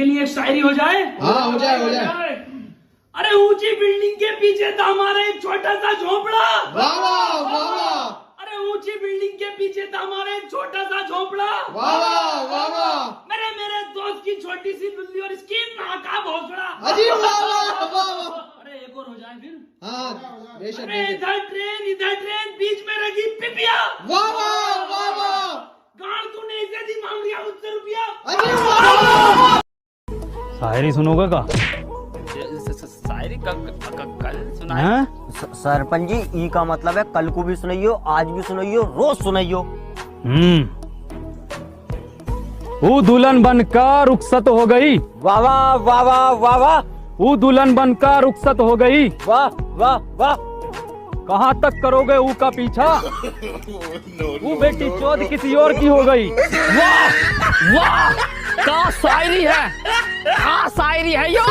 के लिए एक शायरी हो जाए? हाँ हो जाए हो जाए। अरे ऊंची बिल्डिंग के पीछे था हमारा एक छोटा सा झोपड़ा। वाह वाह वाह वाह। अरे ऊंची बिल्डिंग के पीछे था हमारा एक छोटा सा झोपड़ा। वाह वाह वाह वाह। मेरे दोस्त की छोटी सी बिल्ली और इसकी माँ का भोसड़ा। अजी वाह वाह वाह वाह। अरे एक और हो जाए फिर। हाँ बेशक। अरे इधर ट्रेन बीच में रखी पिपिया। वाह वाह वाह वाह। गाड़ तूने इसे दी मांग लिया मुझसे रुपया। अजी वाह वाह। शायरी सुनोगे का? शायरी कल सुनाए। सरपंच जी ई का मतलब है कल को भी सुनाइयो, आज भी सुनाइयो, रोज सुनाइयो। वो दुल्हन बनकर रुखसत हो गई। वाह वाह वाह वाह वाह वाह। वो दुल्हन बनकर रुखसत हो गई। वाह वाह वाह। कहाँ तक करोगे ऊ का पीछा? वो बेटी चौध किसी और की हो गई। वाह वाह, क्या शायरी है, क्या शायरी है यो।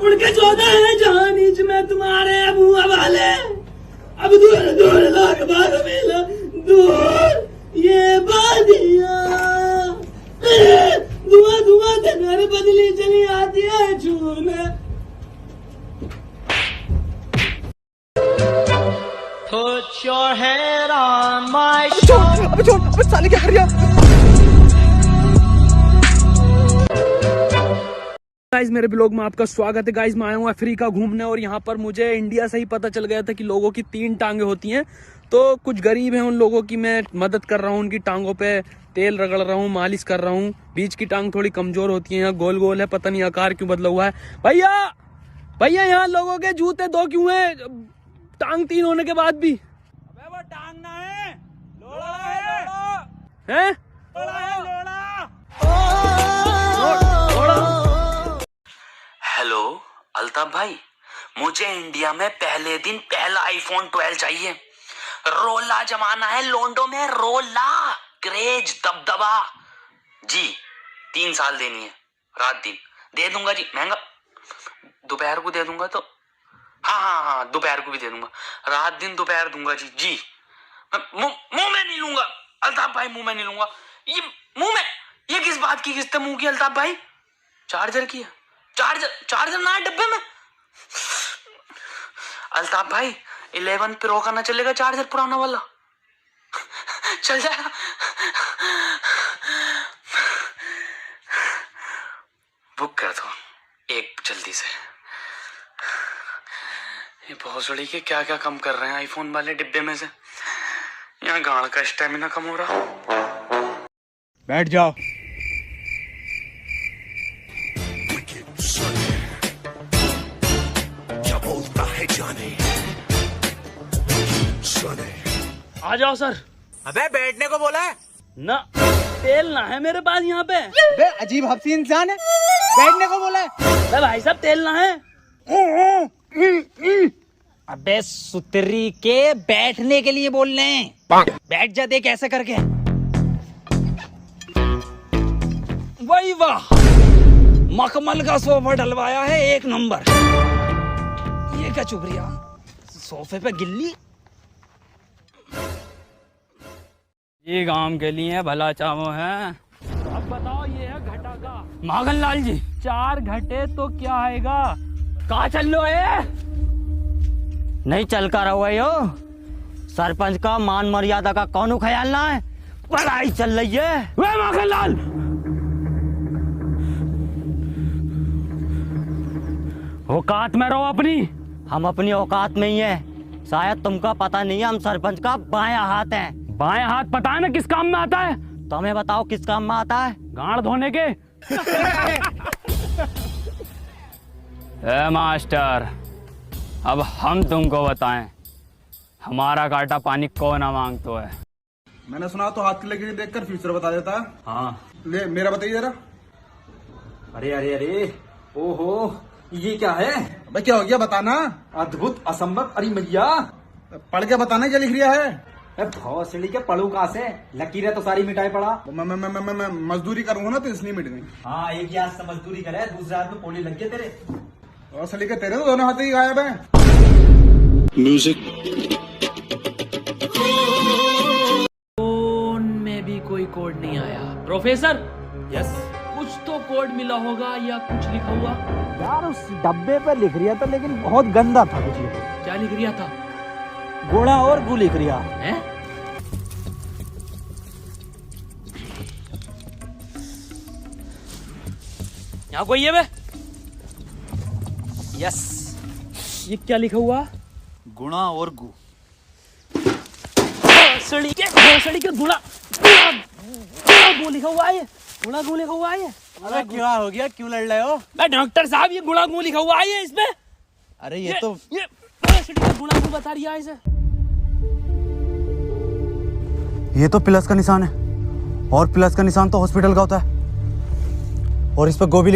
उड़ के 14 है जहां नीच में तुम्हारे अबू हवाले। अब दूर दूर लाख बार मिला दूर ये बादियां। धुआं धुआं से घर बदली चली आती है छूने। Put your head on my shoulder। अबे छोड़, अबे साले क्या कर रही है? गाइस मेरे ब्लॉग में आपका स्वागत है। गाइस मैं आया हूँ अफ्रीका घूमने और यहाँ पर मुझे इंडिया से ही पता चल गया था कि लोगों की 3 टांगे होती हैं। तो कुछ गरीब हैं, उन लोगों की मैं मदद कर रहा हूँ, उनकी टांगों पे तेल रगड़ रहा हूँ, मालिश कर रहा हूँ। बीच की टांग थोड़ी कमजोर होती है, यहाँ गोल गोल है, पता नहीं आकार क्यों बदला हुआ है। भैया भैया यहाँ लोगों के जूते 2 क्यों हैं टांग 3 होने के बाद भी? अबे वो टांग ना है, लोड़ा है। हैं? लोड़ा है, लोड़ा। हेलो अल्ताफ भाई, मुझे इंडिया में पहले दिन पहला आईफोन 12 चाहिए। रोला जमाना है लोंडो में, रोला क्रेज दबदबा जी। 3 साल देनी है, रात दिन दे दूंगा जी। महंगा दोपहर को दे दूंगा तो हाँ दोपहर को भी दे दूंगा, रात दिन दोपहर दूंगा जी। जी मुंह में नहीं लूंगा अल्ताफ भाई, मुंह में नहीं लूंगा। ये मुंह में, ये किस बात की किस्त मुंह की अल्ताफ भाई? चार्जर की है, चार्जर ना है डब्बे में। अल्ताफ भाई 11 प्रो का ना चलेगा चार्जर पुराना वाला? चल जाएगा। बुक कर दो एक जल्दी से। ये भोसड़ी के क्या क्या कम कर रहे हैं आईफोन वाले डिब्बे में से। यहाँ गाड़ का स्टेमिना कम हो रहा। बैठ जाओ। आ जाओ सर। अबे बैठने को बोला है ना तेल ना है मेरे पास यहाँ पे। बे अजीब हफ्सी इंसान है, बैठने को बोला है। अरे भाई साहब तेल ना है। अबे सुतरी के बैठने के लिए बोल रहे हैं। बैठ जा, देख ऐसे करके। वही वाह, मखमल का सोफा डलवाया है 1 नंबर। ये क्या चुभ रही है सोफे पे गिल्ली? ये गांव के लिए भला चाहो है। अब बताओ ये है घटा का। माखन लाल जी 4 घटे तो क्या आएगा? कहाँ चल लो है? नहीं चल कर रहा यो। सरपंच का मान मर्यादा का कौन ख्याल ना है? पढ़ाई चल रही है। वे माखन लाल, औकात में रहो अपनी। हम अपनी औकात में ही है। शायद तुमका पता नहीं है, हम सरपंच का बायां हाथ हैं। बाएं हाथ पता है ना किस काम में आता है? तुम्हें बताओ किस काम में आता है? गाड़ धोने के। ए मास्टर, अब हम तुमको बताएं, हमारा काटा पानी कौन ना मांगतो है। मैंने सुना तो हाथ के लेके देखकर फ्यूचर बता देता है। हाँ ले मेरा बताइए जरा। अरे अरे अरे, ओहो ये क्या है? भाई क्या हो गया बताना। अद्भुत असंभव, अरे मैया पढ़ के बताना क्या लिख रिया है। भौसड़ी के पड़ू कहाँ से? लकीरें तो सारी मिटाई पड़ा। मैं मजदूरी करूंगा ना तो इसलिए मिट गई। हाँ, एक ही हाथ से मजदूरी करे, दूसरे हाथ में पोली लग गई तेरे। और सली के तेरे तो दोनों हाथ ही गायब है। फोन में भी कोई कोड नहीं आया। प्रोफेसर, यस, कुछ तो कोड मिला होगा या कुछ लिखा हुआ। यार उस डब्बे पे लिख रिया था, लेकिन बहुत गंदा था कुछ लिखा। क्या लिख रिया था? गोड़ा और गु लिख रिया हैं? यहाँ कोई है बे? यस, ये क्या लिखा हुआ? गुणा और गु। सड़ी के गुड़ा गु लिखा हुआ है। ये गुड़ा गु लिखा हुआ है। अरे क्या हो गया, क्यों लड़ रहे हो? मैं डॉक्टर साहब, ये गुड़ा गु लिखा हुआ है इसमें। अरे ये तो गुड़ा गु बता रही है इसे। ये तो प्लस का निशान है, और प्लस का निशान तो हॉस्पिटल का होता है, और इस पर गोभी